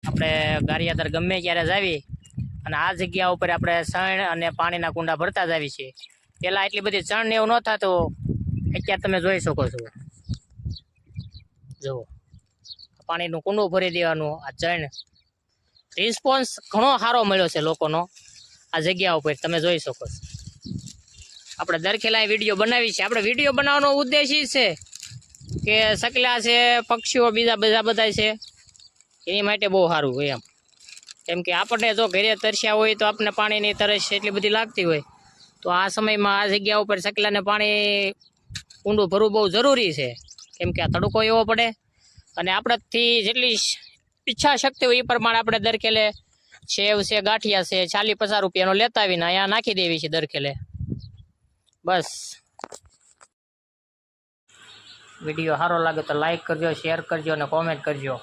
આપણે ગારિયાદર ગમે ત્યારે જાવી અને આ જગ્યા ઉપર આપણે સણ અને પાણીના કુંડા ભરતા જ આવી છીએ. પહેલાં એટલી બધી ચણ ને એવું ન થતું, અત્યારે તમે જોઈ શકો છો. જુઓ, પાણીનું કુંડું ભરી દેવાનું. આ ચણ રિસ્પોન્સ ઘણો સારો મળ્યો છે લોકોનો આ જગ્યા ઉપર, તમે જોઈ શકો છો. આપણે દરખેલા વિડીયો બનાવી છે. આપણે વિડીયો બનાવવાનો ઉદ્દેશ એ છે કે સકલા છે, પક્ષીઓ બીજા બધા છે, એની માટે બહુ સારું હોય એમ. કેમ કે આપણને જો ઘરે તરસ્યા હોય તો આપણને પાણીની તરસ એટલી બધી લાગતી હોય, તો આ સમયમાં આ જગ્યા ઉપર સકલાને પાણી ઊંડું ભરવું બહુ જરૂરી છે. કેમ કે આ તડકો એવો પડે અને આપણાથી જેટલી ઈચ્છા શક્તિ હોય એ પ્રમાણે આપણે દરખેલે સેવ છે, ગાંઠિયા છે, 40-50 રૂપિયાનો લેતા આવીને અહીંયા નાખી દેવી છે દરખેલે. બસ. વિડીયો સારો લાગે તો લાઈક કરજો, શેર કરજો અને કોમેન્ટ કરજો.